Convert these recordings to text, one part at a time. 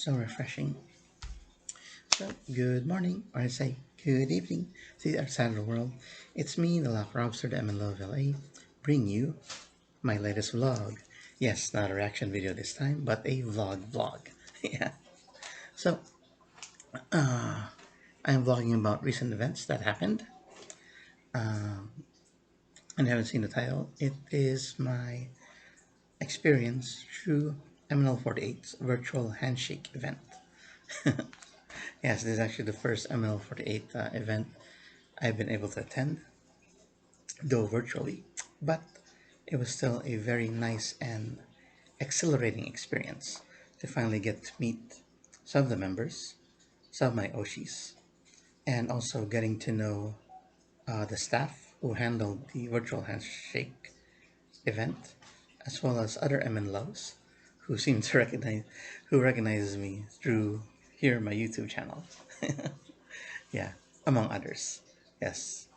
So refreshing. So, good morning, or I say good evening to the other side of the world. It's me, the Lock Robster, the MNLoves, bring you my latest vlog. Yes, not a reaction video this time, but a vlog. Yeah. So, I'm vlogging about recent events that happened. And haven't seen the title. It is my experience through MNL48's virtual handshake event. Yes, this is actually the first MNL48 event I've been able to attend, though virtually, but it was still a very nice and exhilarating experience to finally get to meet some of the members, some of my Oshis, and also getting to know the staff who handled the virtual handshake event, as well as other MNLoves who seem to recognizes me through here my YouTube channel. Yeah, among others. Yes.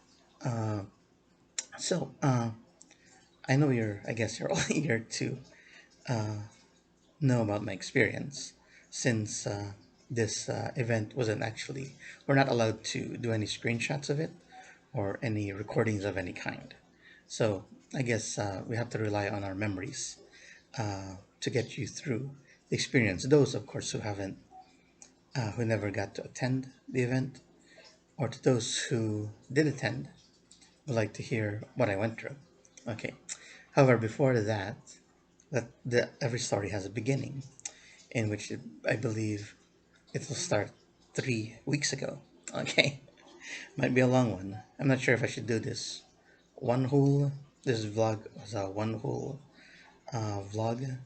Uh, so, I guess you're all eager to uh, know about my experience since this event wasn't actually, we're not allowed to do any screenshots of it or any recordings of any kind. So I guess we have to rely on our memories to get you through the experience. Those, of course, who never got to attend the event, or to those who did attend, would like to hear what I went through. Okay. However, before that, every story has a beginning, in which I believe it will start 3 weeks ago. Okay. Might be a long one. I'm not sure if I should do this. This vlog was a one whole vlog.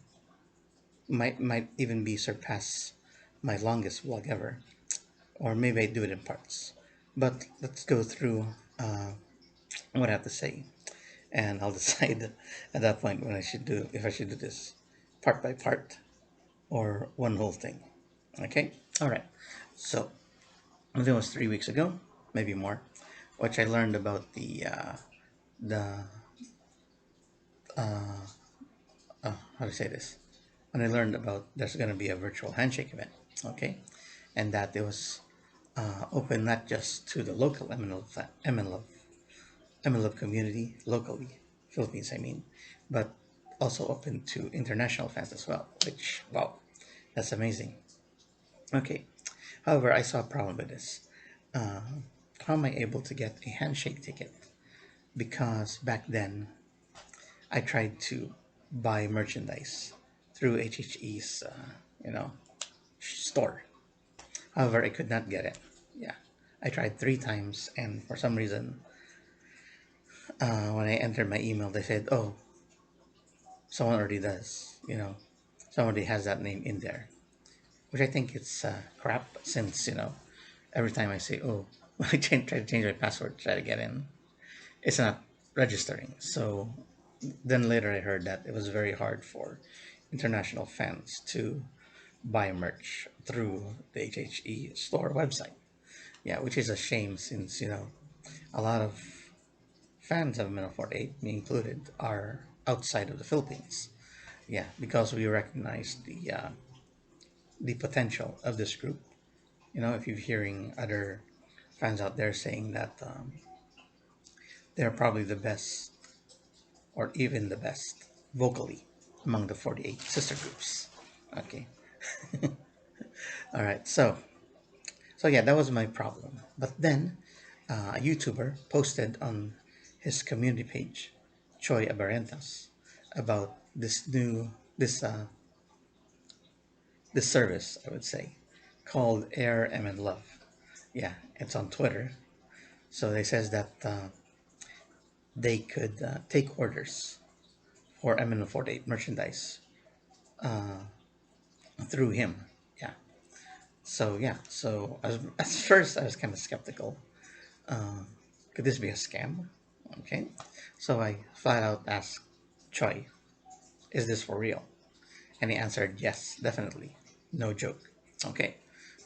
Might even be surpass my longest vlog ever. Or maybe I do it in parts. But let's go through what I have to say, and I'll decide at that point when I should do if I should do this part by part or one whole thing. Okay. All right. So I think it was 3 weeks ago, maybe more, which I learned about the how to say this. When I learned about there's going to be a virtual handshake event. Okay, and that it was open not just to the local MNLove community locally, Philippines, I mean, but also open to international fans as well, which, wow, that's amazing. Okay, however, I saw a problem with this. Uh, how am I able to get a handshake ticket? Because back then, I tried to buy merchandise through HHE's, store. However, I could not get it. Yeah, I tried 3 times, and for some reason, when I entered my email, they said, "Oh, someone already does. Somebody has that name in there," which I think it's crap. Since every time I say, "Oh," I try to change my password, try to get in, it's not registering. So then later I heard that it was very hard for international fans to buy merch through the HHE store website. Yeah, which is a shame since a lot of fans of MNL48, me included, are outside of the Philippines. Yeah, because we recognize the potential of this group. If you're hearing other fans out there saying that they're probably the best, or even the best, vocally among the 48 sister groups. Okay. All right. So yeah, that was my problem. But then a YouTuber posted on his community page, Choi Abarentas, about this service, I would say, called Air MNLove. Yeah, it's on Twitter. So they says that they could take orders for MNL48 merchandise through him. Yeah. So at first I was kind of skeptical. Uh, could this be a scam? Okay. So I flat out asked Choi, "Is this for real?" And he answered, "Yes, definitely, no joke." Okay.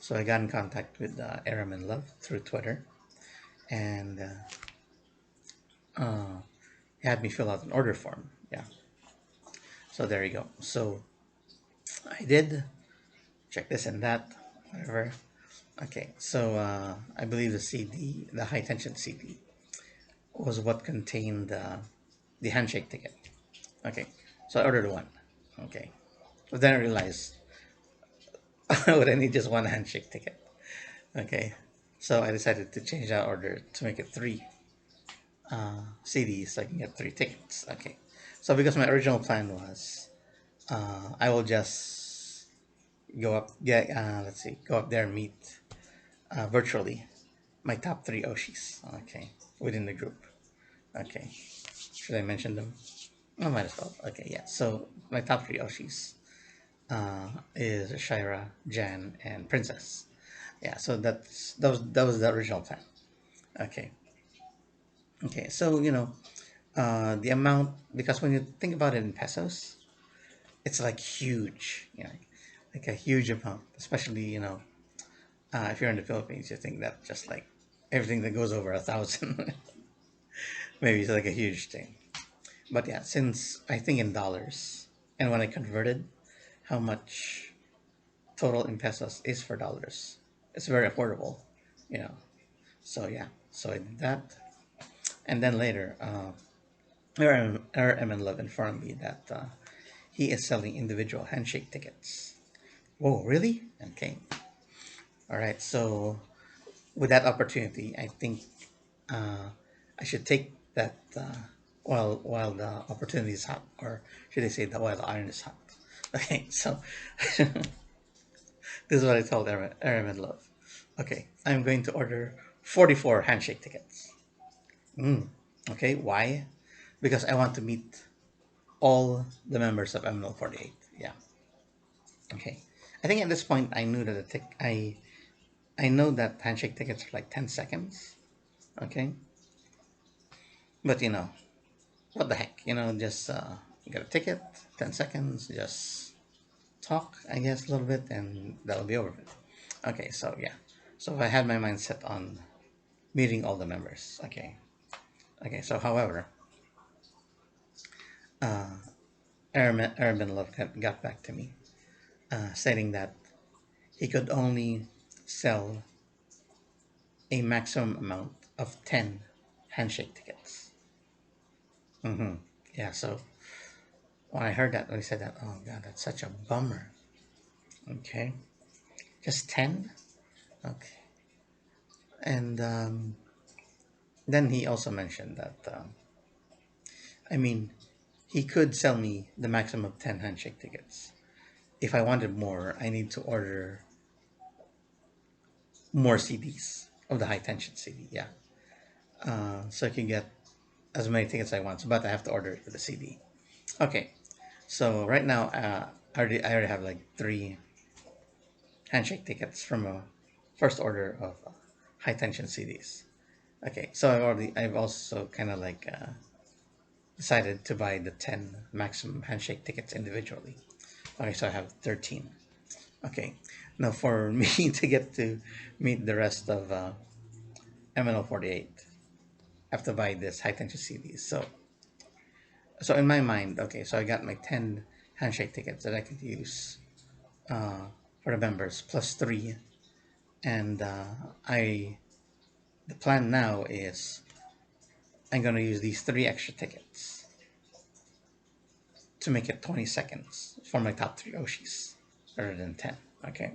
So I got in contact with Aram and Love through Twitter, and he had me fill out an order form. Yeah. So there you go. So I did check this and that, whatever. Okay, so I believe the CD, the high tension CD, was what contained the handshake ticket. Okay, so I ordered one. Okay, but then I realized I would need just one handshake ticket. Okay, so I decided to change that order to make it three CDs so I can get three tickets. Okay, so because my original plan was I will just go up, get let's see, go up there and meet virtually my top three Oshis. Okay, within the group. Okay, should I mention them? I might as well. Okay, yeah. So my top three Oshis is Shira, Jan, and Princess. Yeah. So that was the original plan. Okay. Okay. So the amount, because when you think about it in pesos, it's like huge. Like a huge amount. Especially if you're in the Philippines, you think that just like everything that goes over 1,000, maybe it's like a huge thing. But yeah, since I think in dollars, and when I converted how much total in pesos is for dollars, it's very affordable, you know. So yeah, so I did that, and then later, our MNLove informed me that he is selling individual handshake tickets. Whoa, really? Okay, all right. So with that opportunity, I think uh, I should take that while the opportunity is hot, or should I say that while the iron is hot. Okay, so this is what I told Aaron and Love. Okay, I'm going to order 44 handshake tickets. Mm, okay, why? Because I want to meet all the members of MNL48. Yeah. Okay. I think at this point I knew that I know that handshake tickets are like 10 seconds. Okay. But what the heck? Just get a ticket, 10 seconds, just talk, I guess, a little bit, and that'll be over with. Okay, so yeah. So I had my mind set on meeting all the members. Okay. Okay, so however, Arabin Love got back to me, stating that he could only sell a maximum amount of 10 handshake tickets. Yeah, so when I heard that, when he said that, oh god, that's such a bummer. Okay, just 10? Okay. And then he also mentioned that, I mean, he could sell me the maximum of 10 handshake tickets. If I wanted more, I need to order more CDs of the high tension CD. Yeah. So I can get as many tickets I want, but I have to order it with a CD. Okay. So right now, I already have like three handshake tickets from a first order of high tension CDs. Okay. So I've also kind of like decided to buy the 10 maximum handshake tickets individually. Okay. So I have 13. Okay. Now for me to get to meet the rest of MNL48, I have to buy this high tension CDs. So in my mind, okay, so I got my 10 handshake tickets that I could use uh, for the members plus three, and I the plan now is I'm gonna use these three extra tickets to make it 20 seconds for my top three Oshis rather than 10. Okay,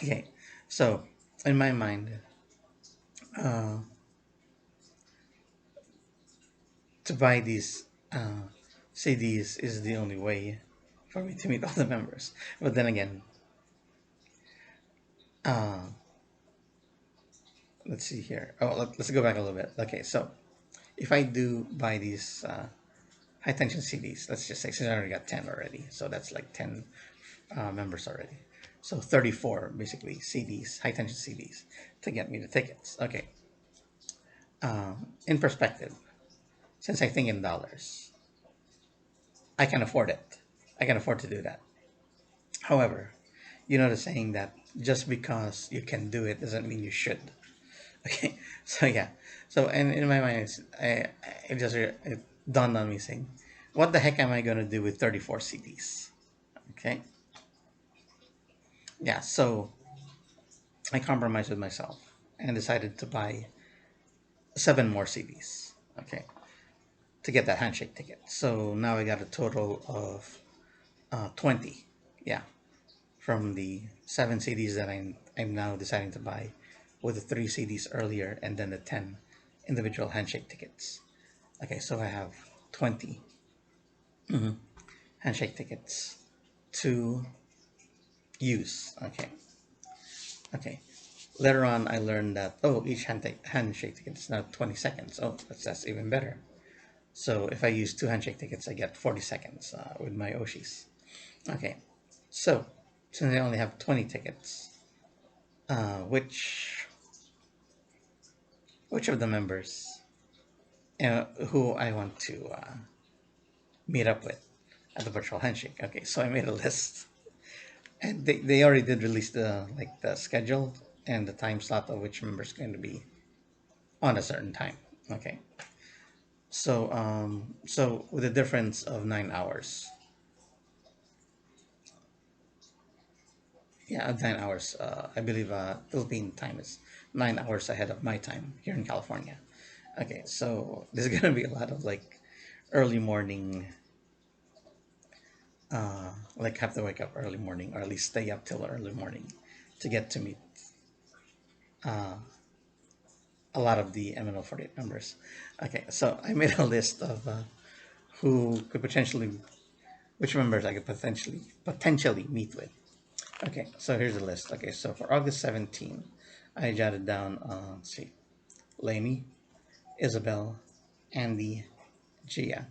okay. So in my mind, uh, to buy these CDs is the only way for me to meet all the members. But then again, uh, let's see here. Oh, let's go back a little bit. Okay, so if I do buy these high tension CDs, let's just say since I already got 10 already, so that's like 10 members already. So 34 basically CDs, high tension CDs to get me the tickets. Okay, in perspective, since I think in dollars, I can afford it. I can afford to do that. However, the saying that just because you can do it doesn't mean you should. Okay, so yeah, so and in my mind, it dawned on me saying, what the heck am I gonna do with 34 CDs? Okay, yeah, so I compromised with myself and decided to buy seven more CDs. Okay, to get that handshake ticket. So now I got a total of 20. Yeah, from the seven CDs that I'm now deciding to buy, with the three CDs earlier, and then the 10 individual handshake tickets. Okay, so I have 20 handshake tickets to use. Okay, okay. Later on, I learned that, oh, each handshake ticket is now 20 seconds. Oh, that's even better. So if I use two handshake tickets, I get 40 seconds with my Oshis. Okay, so since I only have 20 tickets, uh, which which of the members who I want to meet up with at the virtual handshake? Okay, so I made a list, and they already did release the schedule and the time slot of which member is going to be on a certain time. Okay, so with a difference of 9 hours, yeah, 9 hours. I believe Philippine time is 9 hours ahead of my time here in California. Okay, so there's gonna be a lot of like early morning, like have to wake up early morning or at least stay up till early morning to get to meet a lot of the MNL48 members. Okay, so I made a list of who could potentially, which members I could potentially meet with. Okay, so here's the list. Okay, so for August 17, I jotted down, let's see, Lainey, Isabel, Andy, Gia.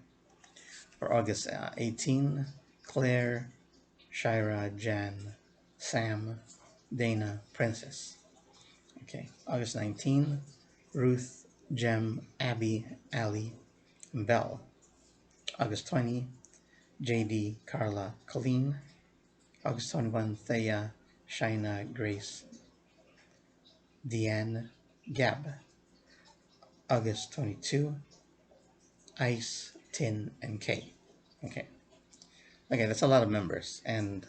For August 18, Claire, Shira, Jan, Sam, Dana, Princess. Okay, August 19, Ruth, Jem, Abby, Ali, and Belle. August 20, JD, Carla, Colleen. August 21, Thea, Shaina, Grace, Deanne, Gab. August 22, Ice, Tin, and Kay. Okay. Okay, that's a lot of members, and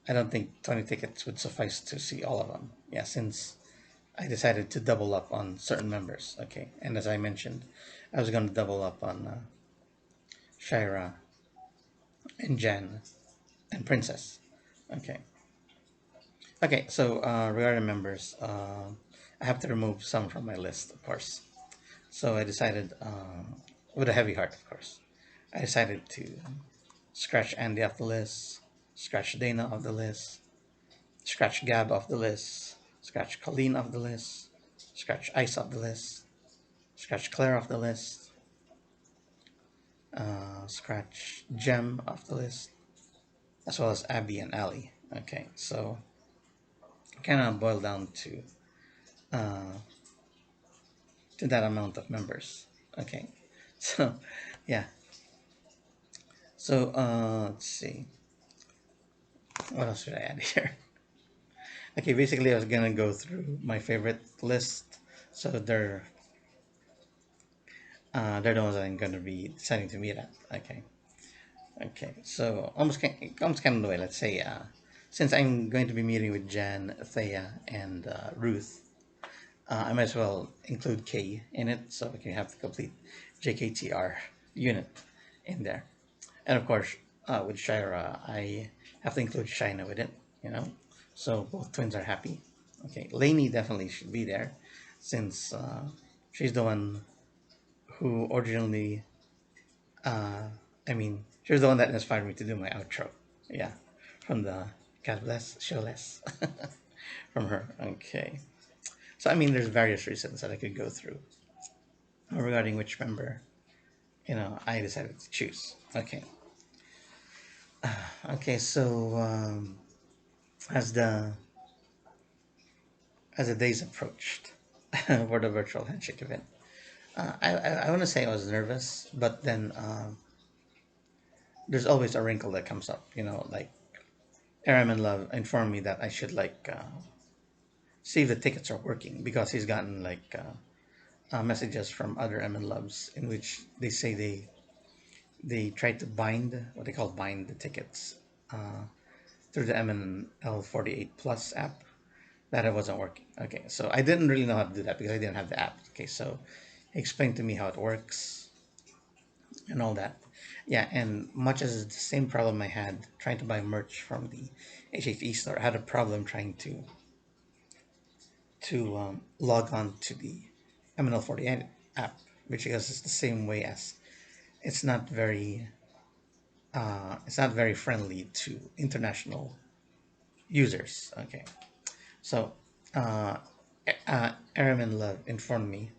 I don't think 20 tickets would suffice to see all of them. Yeah, since I decided to double up on certain members. Okay, and as I mentioned, I was going to double up on Shira and Jan and Princess. Okay, okay. So regarding members, I have to remove some from my list, of course. So I decided, with a heavy heart, of course, I decided to scratch Andy off the list, scratch Dana off the list, scratch Gab off the list, scratch Colleen off the list, scratch Ice off the list, scratch Claire off the list, scratch Gem off the list, as well as Abby and Ali. Okay, so kind of boil down uh, to that amount of members. Okay, so yeah, so let's see, what else should I add here? Okay, basically I was gonna go through my favorite list, so they're the ones that I'm gonna be deciding to meet at. Okay, okay, so almost kind of the way. Let's say since I'm going to be meeting with Jan, Thea, and Ruth, I might as well include K in it so we can have the complete JKTR unit in there. And of course, with Shira, I have to include Shina with it, you know, so both twins are happy. Okay, Lainey definitely should be there since she's the one who originally, uh, I mean, she's the one that inspired me to do my outro. Yeah, from the God bless, show less from her. Okay. So, I mean, there's various reasons that I could go through regarding which member, I decided to choose. Okay. Okay, so as the as the days approached for the virtual handshake event, I want to say I was nervous, but then there's always a wrinkle that comes up. Like Airman Love informed me that I should like see if the tickets are working because he's gotten like messages from other MN Loves in which they say they try to bind what they call bind the tickets through the MNL48 Plus app that it wasn't working. Okay, so I didn't really know how to do that because I didn't have the app. Okay, so he explained to me how it works and all that. Yeah, and much as it's the same problem I had trying to buy merch from the HHE store, I had a problem trying to log on to the MNL48 app, which is the same way as it's not very it's not very friendly to international users. Okay, so uh, Airman Love informed me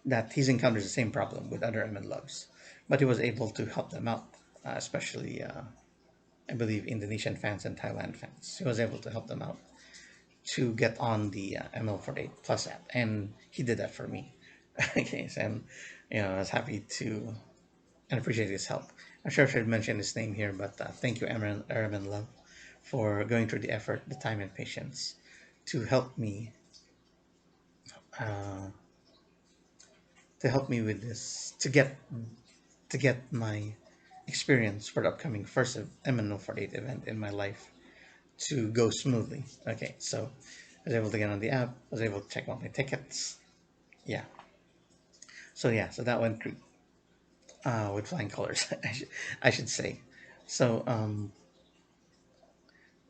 that he's encountered the same problem with other MNLoves, but he was able to help them out, especially I believe Indonesian fans and Thailand fans. He was able to help them out to get on the ML48 Plus app, and he did that for me. Okay, so I was happy to and appreciate his help. I'm sure I should mention his name here, but thank you, Airman Love, for going through the effort, the time, and patience to uh, help me with this to get my experience for the upcoming first MNL48 event in my life to go smoothly. Okay, so I was able to get on the app, I was able to check all my tickets. Yeah, so that went with flying colors, I should say. So,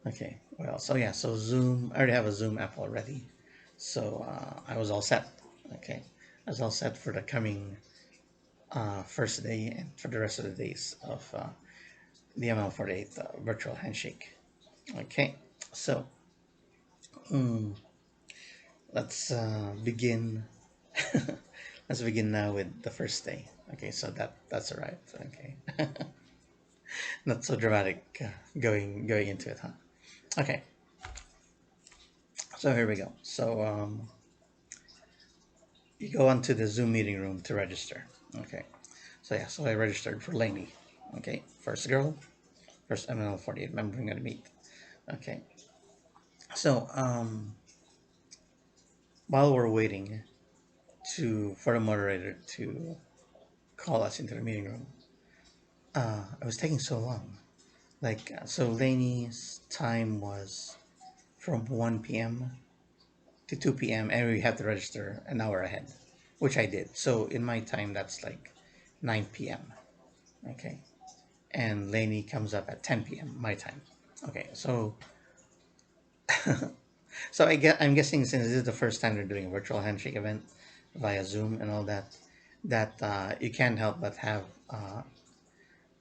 okay, well, so Zoom, I already have a Zoom app already. So I was all set. Okay, I was all set for the coming first day and for the rest of the days of the ML48 virtual handshake. Okay, so mm, let's begin. Let's begin now with the first day. Okay, so that's arrived. Okay, not so dramatic going into it, huh? Okay, so here we go. So you go onto the Zoom meeting room to register. Okay, so I registered for Lainey. Okay, first girl, first MNL48 member I'm gonna meet. Okay, so while we're waiting to for the moderator to call us into the meeting room, it was taking so long. Like, so Lainey's time was from 1 p.m. to 2 p.m. and we had to register an hour ahead, which I did. So in my time, that's like 9 p.m. Okay, and Lainey comes up at 10 p.m. my time. Okay, so I'm guessing since this is the first time they're doing a virtual handshake event via Zoom and all that, that you can't help but have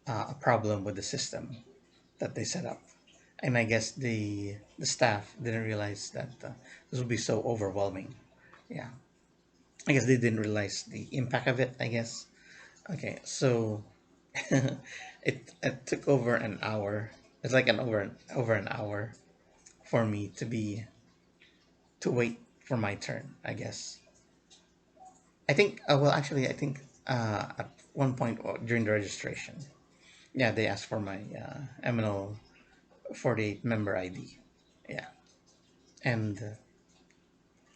a problem with the system that they set up. And I guess the staff didn't realize that this would be so overwhelming. Yeah, I guess they didn't realize the impact of it, I guess. Okay, so it took over an hour. It's like an over an hour for me to wait for my turn, I guess. I think well actually I think at one point during the registration, yeah, they asked for my MNL48 member ID. Yeah, and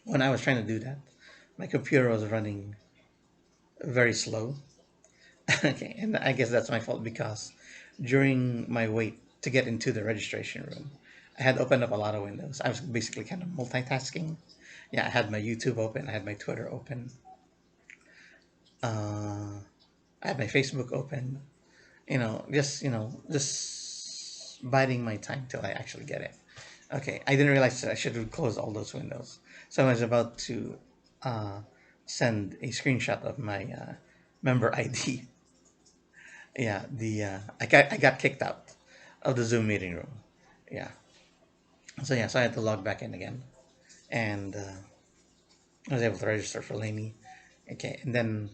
when I was trying to do that, my computer was running very slow. Okay, and I guess that's my fault because during my wait to get into the registration room, I had opened up a lot of windows. I was basically kind of multitasking. Yeah, I had my YouTube open, I had my Twitter open, uh, I had my Facebook open. Just biding my time till I actually get it. Okay, I didn't realize that I should have closed all those windows. So I was about to uh, send a screenshot of my member ID. Yeah, the I got kicked out of the Zoom meeting room. Yeah, so I had to log back in again, and I was able to register for Lainey. Okay, and then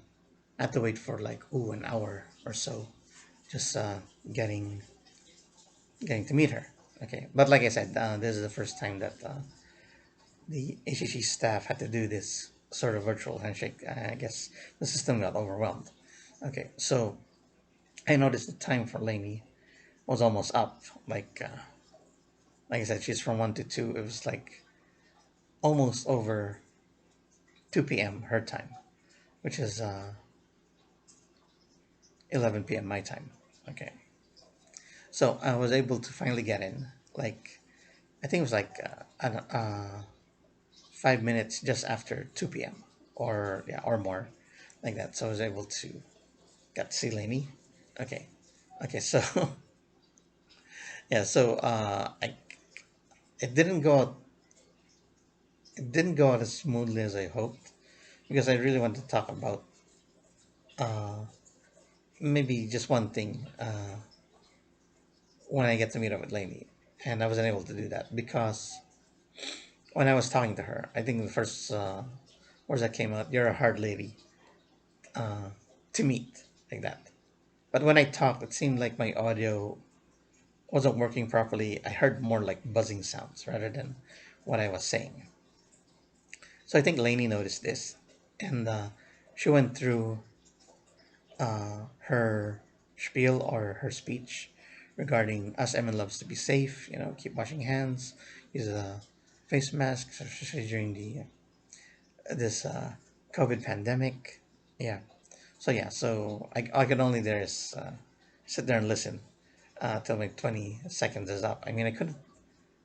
I had to wait for like an hour or so, just getting to meet her. Okay, but like I said, this is the first time that the HEC staff had to do this sort of virtual handshake. I guess the system got overwhelmed. Okay, so I noticed the time for Lainey was almost up. Like I said, she's from 1 to 2. It was like almost over 2 p.m. her time, which is 11 p.m. my time. Okay, So I was able to finally get in. Like I think it was like 5 minutes just after 2 p.m. or yeah or more, like that. So I was able to get to see Lainey. Okay, okay. So yeah, so it didn't go out. It didn't go out as smoothly as I hoped because I really wanted to talk about uh, maybe just one thing when I get to meet up with Lainey, and I wasn't able to do that because when I was talking to her, I think the first words that came out, "You're a hard lady to meet," like that. But when I talked, it seemed like my audio wasn't working properly. I heard more like buzzing sounds rather than what I was saying. So I think Lainey noticed this, and she went through her spiel or her speech regarding us MN loves to be safe. You know, keep washing hands, use a face mask, especially during the this COVID pandemic. Yeah. So yeah. So I could only there is sit there and listen till my 20 seconds is up. I mean, I couldn't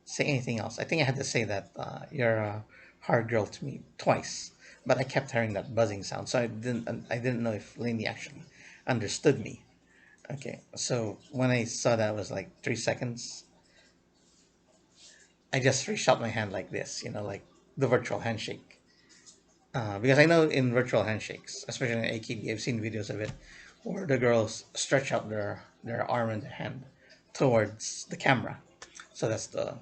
say anything else. I think I had to say that you're a hard girl to me twice, but I kept hearing that buzzing sound, so I didn't know if Lainey actually understood me. Okay, so when I saw that it was like 3 seconds, I just reached out my hand like this, like the virtual handshake. Because I know in virtual handshakes, especially in AKB, I've seen videos of it where the girls stretch out their arm and their hand towards the camera. So that's the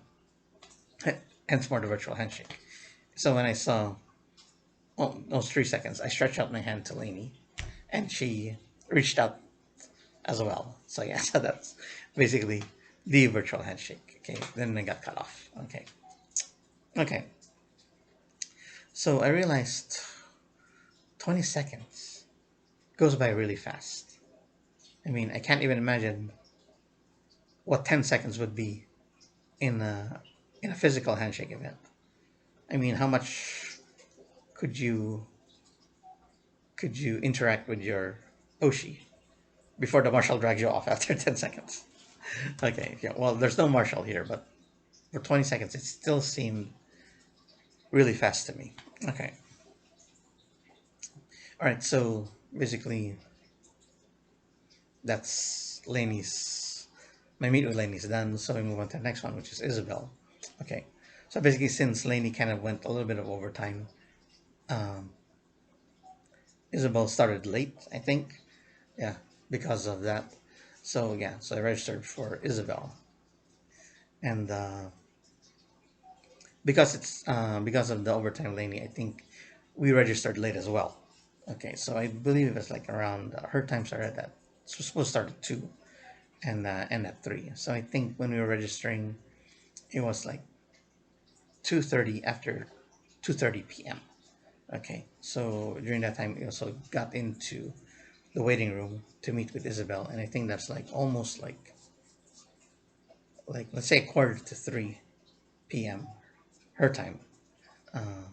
hence more the virtual handshake. So when I saw those 3 seconds, I stretched out my hand to Lainey, and she reached out as well. So yeah, so that's basically the virtual handshake. Okay, then I got cut off. Okay, okay. So I realized 20 seconds goes by really fast. I mean, I can't even imagine what 10 seconds would be in a physical handshake event. I mean, how much could you could you interact with your Oshi before the marshal drags you off after 10 seconds? Okay, yeah. Well, there's no marshal here, but for 20 seconds, it still seemed really fast to me. Okay. All right. So basically, that's Lainey's. My meet with Lainey's done. So we move on to the next one, which is Isabel. Okay. So basically, since Lainey kind of went a little bit of overtime, um, Isabel started late, I think. Yeah, because of that. So yeah, so I registered for Isabel, and because of the overtime Lainey, I think we registered late as well. Okay, so I believe it was like around her time started at it was supposed to start at 2 and end at 3. So I think when we were registering, it was like 2:30 after 2:30 p.m. Okay, so during that time, we also got into the waiting room to meet with Isabel, and I think that's like almost like let's say 2:45 p.m. her time. Uh,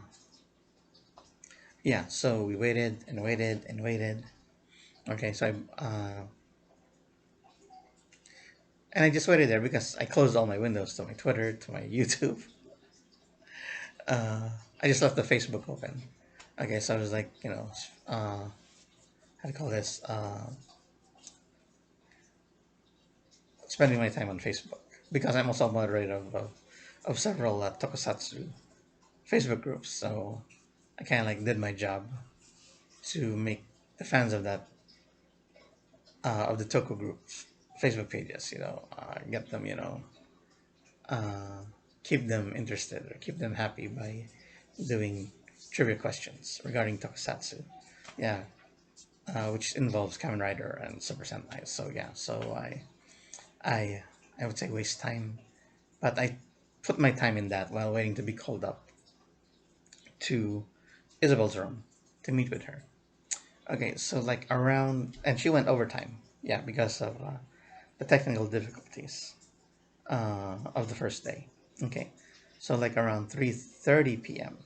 yeah, so we waited and waited and waited. Okay, so I just waited there because I closed all my windows to my Twitter, to my YouTube. I just left the Facebook open. Okay, so I was like, how to call this? Spending my time on Facebook because I'm also a moderator of several tokusatsu Facebook groups. So I kind of like did my job to make the fans of the Toko groups Facebook pages, get them, uh, keep them interested or keep them happy by doing trivia questions regarding tokusatsu. Yeah, which involves Kamen Rider and Super Sentai. So yeah, so I, I would say waste time, but I put my time in that while waiting to be called up to Isabel's room to meet with her. Okay, so like around, and she went overtime. Yeah, because of the technical difficulties of the first day. Okay, so like around 3:30 p.m.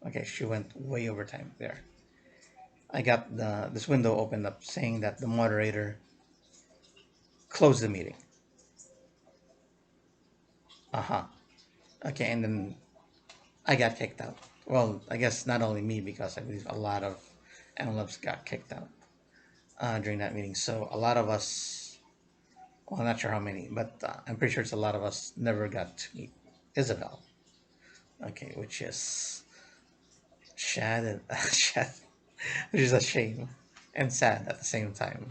Okay, she went way overtime there. I got this window opened up saying that the moderator closed the meeting. Uh-huh. Okay, and then I got kicked out. Well, I guess not only me, because I believe a lot of MNLoves got kicked out during that meeting. So a lot of us, well, I'm not sure how many, but I'm pretty sure it's a lot of us never got to meet Isabel. Okay, which is sad and sad, which is a shame and sad at the same time.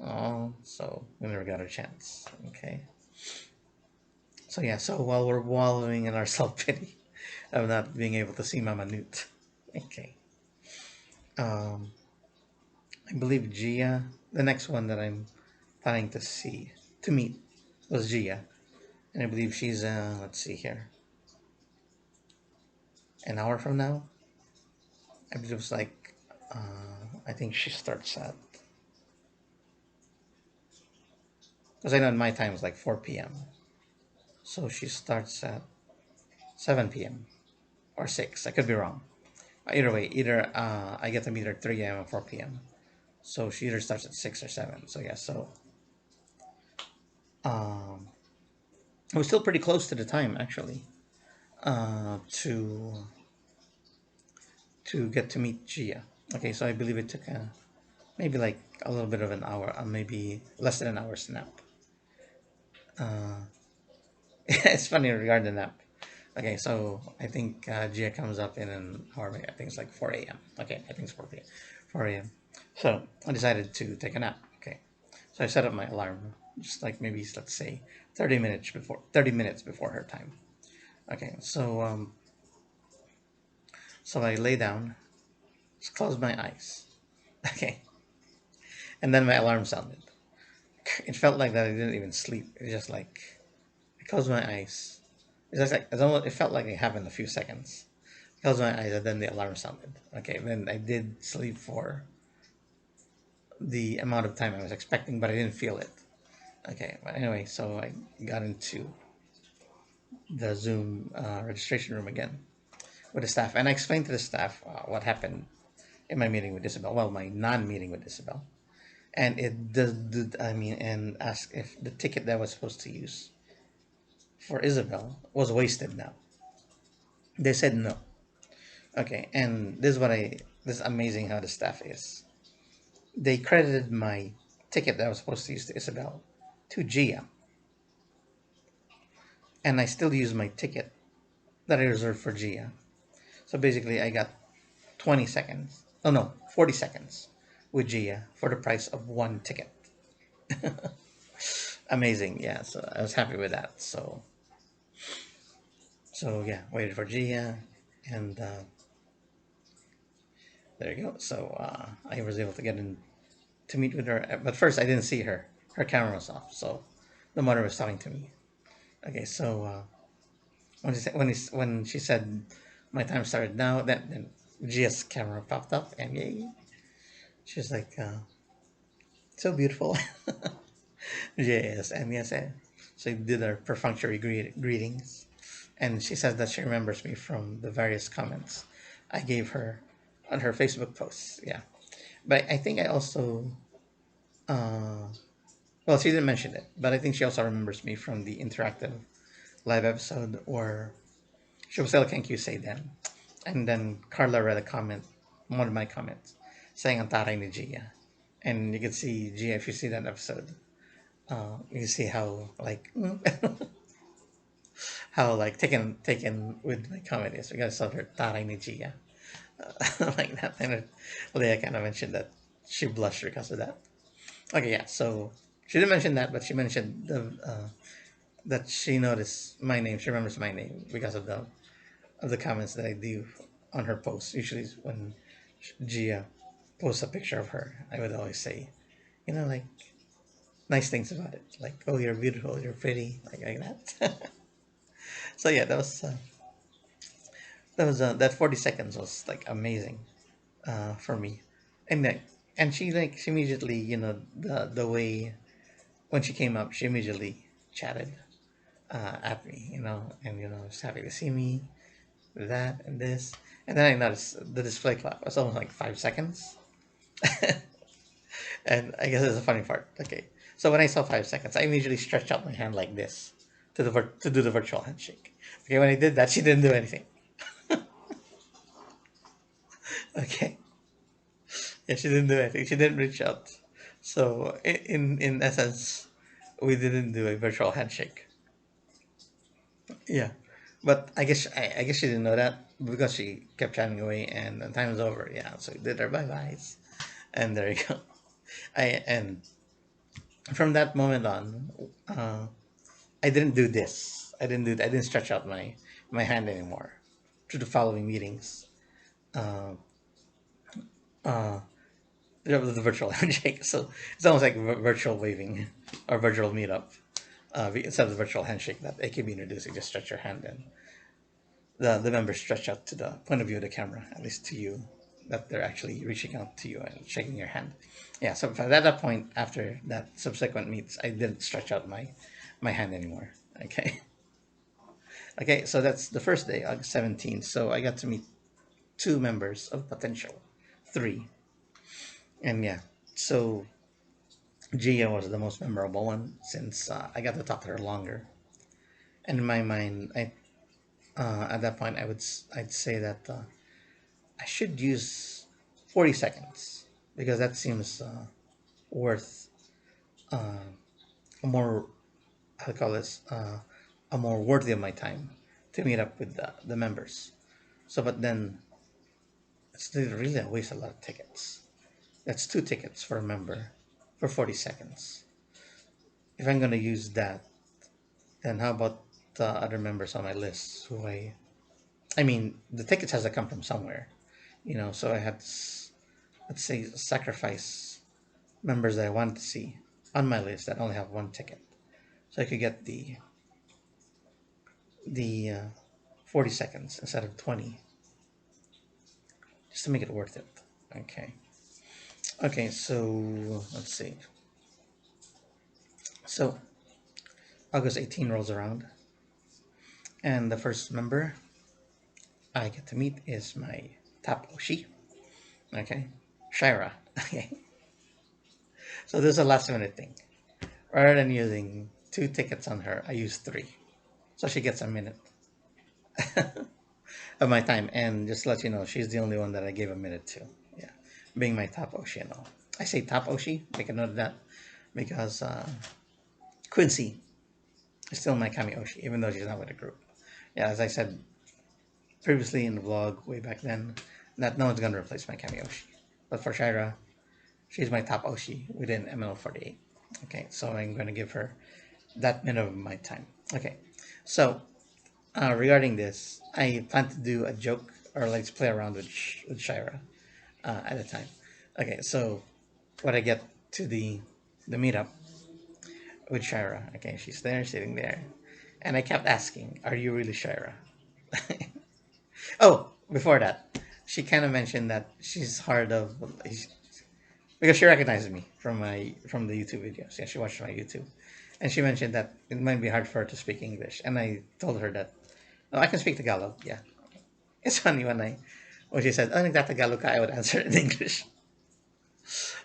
Oh, so we never got a chance. Okay. So yeah, so while we're wallowing in our self pity of not being able to see Mama Newt, okay. Um, I believe Gia, the next one that I'm planning to meet, was Gia, and I believe she's let's see here, an hour from now. I believe it's like, I think she starts at, because I know in my time it's like 4 p.m. So she starts at 7 p.m. or 6. I could be wrong. Either way, either I get to meet her 3 a.m. or 4 p.m. So she either starts at 6 or 7. So yeah, so um, it was still pretty close to the time actually uh, to to get to meet Gia. Okay, so I believe it took maybe like a little bit of an hour, maybe less than an hour snap. Uh, it's funny regarding the nap. Okay, so I think Gia comes up in an hour. I think it's like 4 a.m. Okay, I think it's 4 p.m. 4 a.m. So I decided to take a nap. Okay, so I set up my alarm, just like maybe let's say 30 minutes before her time. Okay, so I lay down, just close my eyes. Okay, and then my alarm sounded. It felt like that I didn't even sleep. It just like I closed my eyes. It's just like it felt like it happened a few seconds. I closed my eyes and then the alarm sounded. Okay, then I did sleep for the amount of time I was expecting, but I didn't feel it. Okay, but anyway, so I got into the Zoom registration room again with the staff, and I explained to the staff what happened in my meeting with Isabel. Well, my non-meeting with Isabel, and it does. I mean, and asked if the ticket that I was supposed to use for Isabel was wasted now. They said no. Okay, and this is amazing how the staff is. They credited my ticket that I was supposed to use to Isabel to Gia, and I still use my ticket that I reserved for Gia. So basically, I got 20 seconds. Oh no, 40 seconds with Gia for the price of one ticket. Amazing, yeah. So I was happy with that. So yeah, waited for Gia, and there you go. So I was able to get in to meet with her, but first I didn't see her. Her camera was off, so the mother was talking to me. Okay, so when she said my time started now, then Gia's camera popped up, and yay, she was like, so beautiful. Yes, and yes, so did her perfunctory greetings, and she says that she remembers me from the various comments I gave her on her Facebook posts. Yeah, but I think I also, uh, well, she didn't mention it, but I think she also remembers me from the interactive live episode, or she was like, "Thank you, say then," and then Carla read a comment, one of my comments, saying "Ang taray ni Gia," and you can see Gia if you see that episode. You see how like how like taken with my comment is because of her taray ni Gia. Like that, and Leah kind of mentioned that she blushed because of that. Okay, yeah. So she didn't mention that, but she mentioned that she noticed my name. She remembers my name because of the comments that I do on her posts. Usually, when Gia posts a picture of her, I would always say, like nice things about it, like "Oh, you're beautiful, you're pretty," like that. So yeah, that 40 seconds was like amazing for me, and she immediately, the way when she came up, she immediately chatted at me, and was happy to see me, that and this, and then I noticed the display clock was almost like 5 seconds, and I guess it's a funny part. Okay, so when I saw 5 seconds, I immediately stretched out my hand like this to do the virtual handshake. Okay, when I did that, she didn't do anything. Okay, yeah, she didn't do anything. She didn't reach out. So in essence, we didn't do a virtual handshake. Yeah, but I guess she didn't know that because she kept chatting away, and the time is over. Yeah, so we did our bye byes, and there you go. And from that moment on, uh, I didn't do this. I didn't stretch out my hand anymore to the following meetings. Uh, uh, the virtual handshake. So it's almost like virtual waving or virtual meetup. Instead of the virtual handshake that AKB introduced, you just stretch your hand and the members stretch out to the point of view of the camera, at least to you, that they're actually reaching out to you and shaking your hand. Yeah, so at that point, after that subsequent meets, I didn't stretch out my hand anymore. Okay. Okay, so that's the first day, August 17th. So I got to meet two members of potential, three. And yeah, so Gia was the most memorable one since I got to talk to her longer. And in my mind, at that point I'd say that I should use 40 seconds because that seems worth a more how to call this a more worthy of my time to meet up with the members. So, but then it's really a waste a lot of tickets. That's two tickets for a member for 40 seconds. If I'm gonna use that, then how about the other members on my list who I mean, the tickets has to come from somewhere, so I had to, let's say, sacrifice members that I wanted to see on my list that only have one ticket. So I could get the 40 seconds instead of 20 just to make it worth it. Okay. Okay, so let's see. So August 18 rolls around, and the first member I get to meet is my top Oshi. Okay, Shira. Okay, so this is a last minute thing. Rather than using two tickets on her, I use three, so she gets a minute of my time. And just to let you know, she's the only one that I gave a minute to. Yeah, being my top Oshi and all. I say top Oshi. Make a note of that because Quincy is still my Kami Oshi, even though she's not with the group. Yeah, as I said previously in the vlog way back then, that no one's gonna replace my Kami Oshi. But for Shira, she's my top Oshi within MNL48. Okay, so I'm gonna give her that minute of my time. Okay, so regarding this, I plan to do a joke or like to play around with Shira at a time. Okay, so when I get to the meetup with Shira, okay, she's there, sitting there, and I kept asking, "Are you really Shira?" Oh, before that, she kind of mentioned that she's hard of because she recognizes me from the YouTube videos. Yeah, she watched my YouTube, and she mentioned that it might be hard for her to speak English. And I told her that no, I can speak Tagalog. Yeah, it's funny when she said, "Oh, nagtatagalog ka," I would answer in English.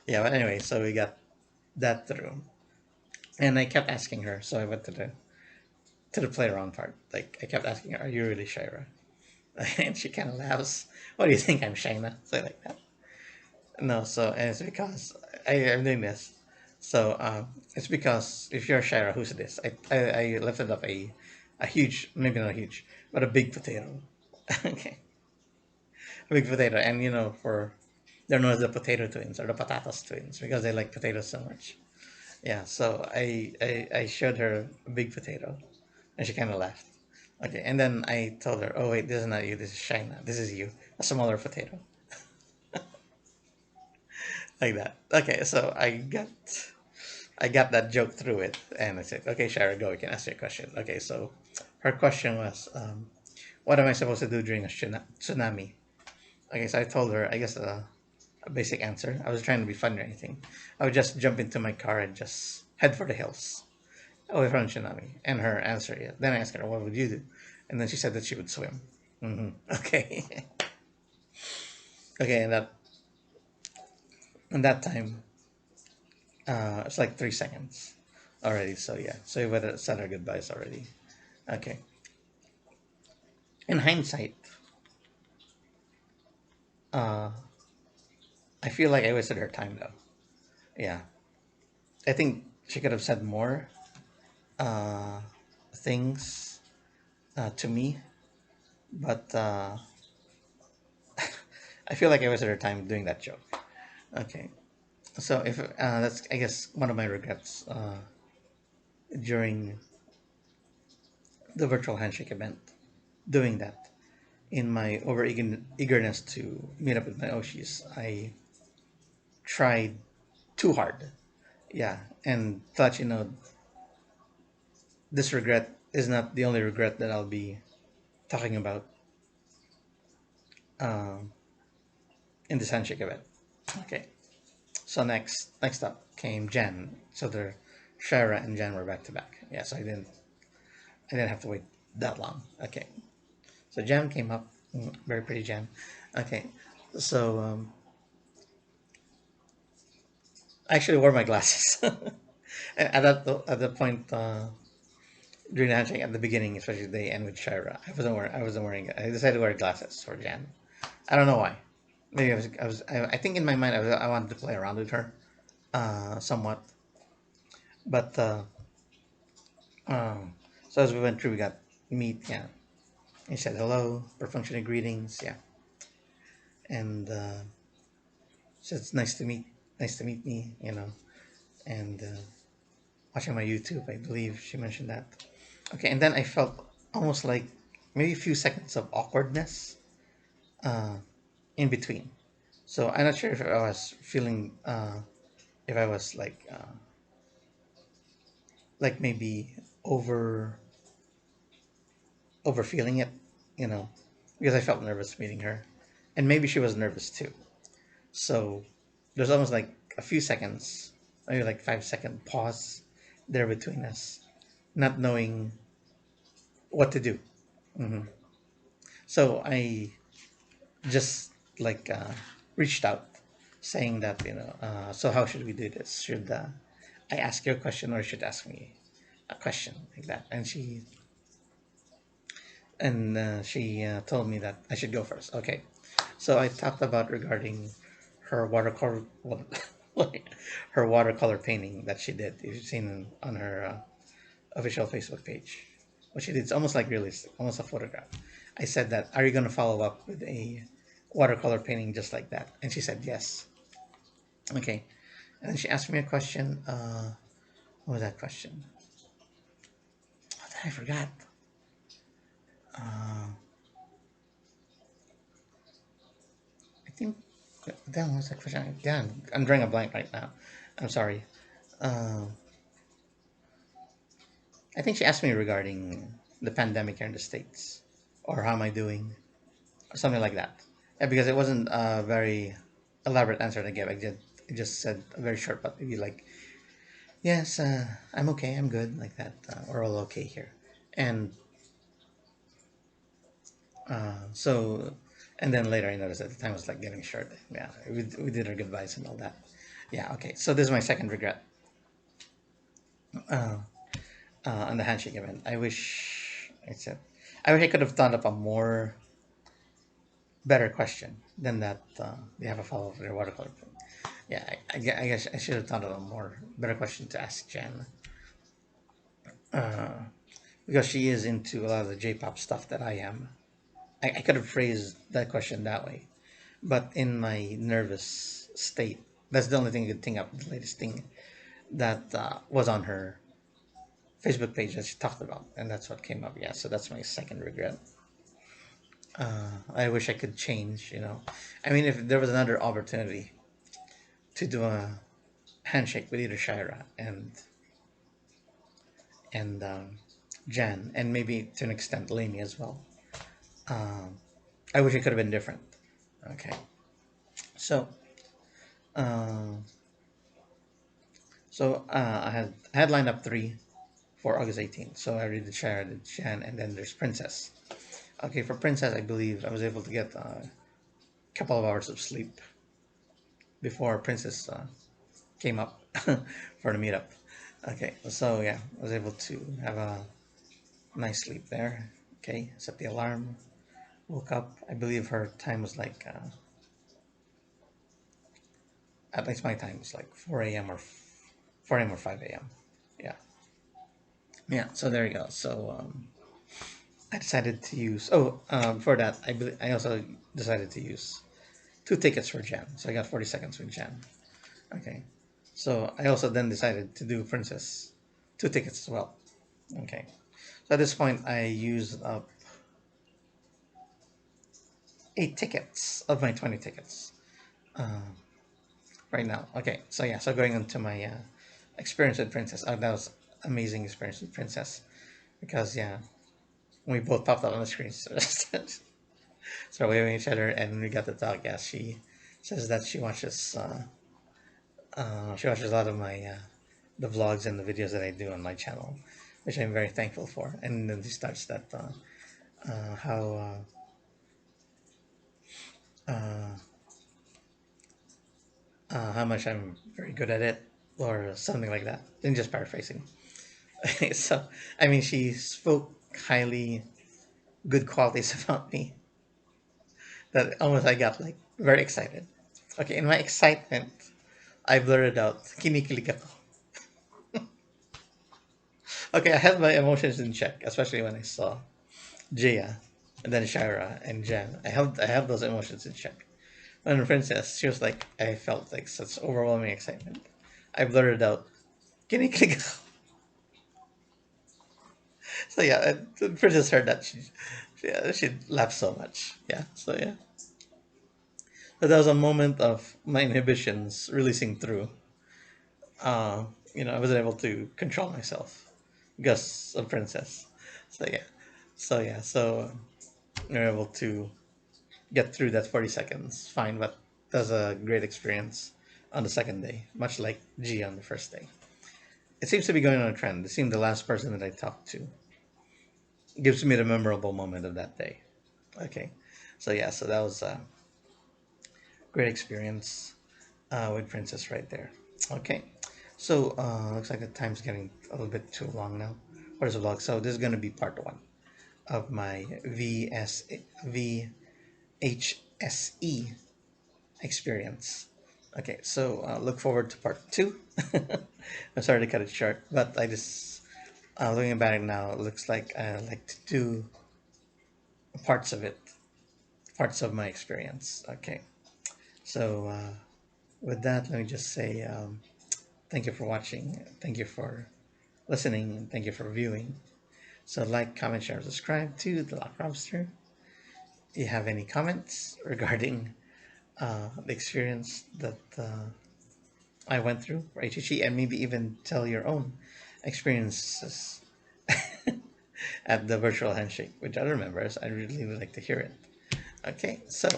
Yeah, but anyway, so we got that through, and I kept asking her. So I went to the play around part. Like I kept asking her, "Are you really Shira?" And she kind of laughs. What do you think? I'm Shayna? So like that. No, so and it's because I'm doing this. So it's because if you're Shira, who's this? I lifted up a huge, maybe not huge, but a big potato. Okay, a big potato, and for they're known as the potato twins or the patatas twins because they like potatoes so much. Yeah, so I showed her a big potato, and she kind of laughed. Okay, and then I told her, "Oh wait, this is not you. This is Shayna. This is you, a smaller potato." Like that. Okay, so I got that joke through it, and I said, "Okay, Shara, go. You can ask your question." Okay, so her question was, "What am I supposed to do during a tsunami?" Okay, so I told her, I guess a basic answer. I was trying to be funny or anything. I would just jump into my car and just head for the hills away from the tsunami. And her answer, yeah. Then I asked her, "What would you do?" And then she said that she would swim. Okay, okay, and that time, it's like 3 seconds already. So yeah, so we better said our goodbyes already. Okay. In hindsight, uh, I feel like I wasted her time though. Yeah. I think she could have said more uh, things to me, but I feel like I wasted her time doing that joke. Okay. So if that's, I guess, one of my regrets during the virtual handshake event, doing that. In my over eagerness to meet up with my Oshis, I tried too hard. Yeah, and thought, this regret is not the only regret that I'll be talking about um, in this handshake event. Okay, so next up came Jan. So the Shara and Jan were back to back. Yeah, so I didn't have to wait that long. Okay, so Jan came up, very pretty Jan. Okay, so I actually wore my glasses. At that point, during the handshake at the beginning, especially the end with Shira, I wasn't wearing it. I decided to wear glasses for Jan. I don't know why. Maybe I think in my mind I wanted to play around with her, somewhat. But um, so as we went through, we got meet. Yeah, he said hello, perfunctory greetings. Yeah, and said it's nice to meet me. And watching my YouTube, I believe she mentioned that. Okay, and then I felt almost like maybe a few seconds of awkwardness uh, in between. So I'm not sure if I was feeling, if I was like maybe over over feeling it, you know, because I felt nervous meeting her, and maybe she was nervous too. So there's almost like a few seconds, maybe like 5 second pause there between us, not knowing what to do. Hmm. So I just like reached out, saying that, so how should we do this? Should I ask you a question, or should ask me a question, like that? And she told me that I should go first. Okay, so I talked about regarding her watercolor, her watercolor painting that she did. You've seen on her official Facebook page. What she did is almost like realistic, almost a photograph. I said that, are you going to follow up with a watercolor painting just like that? And she said yes. Okay. And then she asked me a question. What was that question? I forgot. Uh, I think, damn, what was that question? Damn, I'm drawing a blank right now. I'm sorry. Uh, I think she asked me regarding the pandemic here in the States, or how am I doing, or something like that. Yeah, because it wasn't a very elaborate answer to give. I just said a very short, but maybe like, yes, I'm okay, I'm good, like that. We're all okay here. And so, and then later I noticed that the time was like getting short. Yeah, we did our goodbyes and all that. Yeah, okay. So this is my second regret on the handshake event. I wish I could have thought of a more better question than that. You have a follow up for your watercolor thing. Yeah, I guess I should have thought of a more better question to ask Jen, because she is into a lot of the J-pop stuff that I am. I could have phrased that question that way, but in my nervous state, that's the only thing I could think of. The latest thing that was on her Facebook page that she talked about, and that's what came up. Yeah, so that's my second regret. I wish I could change. I mean, if there was another opportunity to do a handshake with either Shira and Jan, and maybe to an extent Lainey as well, I wish it could have been different. Okay, so uh, I had lined up three for August 18th. So I already did Shira, did Jan, and then there's Princess. Okay, for Princess, I believe I was able to get a couple of hours of sleep before Princess came up for the meetup. Okay, so yeah, I was able to have a Nice sleep there. Okay, set the alarm. Woke up. I believe her time was like, at least my time was like 4 a.m. or 4 a.m. or 5 a.m. Yeah, yeah. So there you go. So I decided to use. Oh, before that, I also decided to use 2 tickets for Jan. So I got 40 seconds with Jan. Okay. So I also then decided to do Princess 2 tickets as well. Okay. So at this point, I used up 8 tickets of my 20 tickets right now. Okay. So yeah. So going into my experience with Princess. That was amazing experience with Princess because yeah, we both popped up on the screen. So, so waving at each other, and we got to talk. Yeah, she says that she watches a lot of my the vlogs and the videos that I do on my channel, which I'm very thankful for. And then she starts that uh, how much I'm very good at it, or something like that. And just paraphrasing. So I mean, she spoke highly good qualities about me that almost I got like very excited. Okay, in my excitement, I blurted out "kinikilig ako." Okay, I had my emotions in check, especially when I saw Jia, and then Shira and Jen. I have those emotions in check. When the princess, she was like, I felt like such overwhelming excitement. I blurted out, "Kinikilig ako." So yeah, and the princess heard that she laughed so much. Yeah, so yeah. But that was a moment of my inhibitions releasing through. Uh, I wasn't able to control myself because of princess. So yeah, so we were able to get through that 40 seconds fine, but that was a great experience on the second day, much like G on the first day. It seems to be going on a trend. It seemed the last person that I talked to gives me the memorable moment of that day. Okay, so yeah, so that was a great experience with Princess right there. Okay, so looks like the time's getting a little bit too long now for this vlog. So this is going to be part one of my VHSE experience. Okay, so look forward to part two. I'm sorry to cut it short, but I just looking back now, it looks like I like to do parts of it, parts of my experience. Okay, so with that, let me just say thank you for watching, thank you for listening, and thank you for viewing. So like, comment, share, subscribe to the Lock Lobster. If you have any comments regarding the experience that I went through for HHE, and maybe even tell your own experiences at the virtual handshake with other members. I really would like to hear it. Okay, so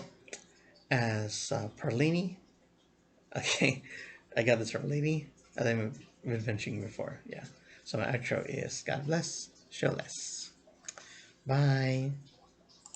as Perlini, okay, I got this from Perlini, as I've been mentioning before. Yeah, so my outro is God bless, show less. Bye.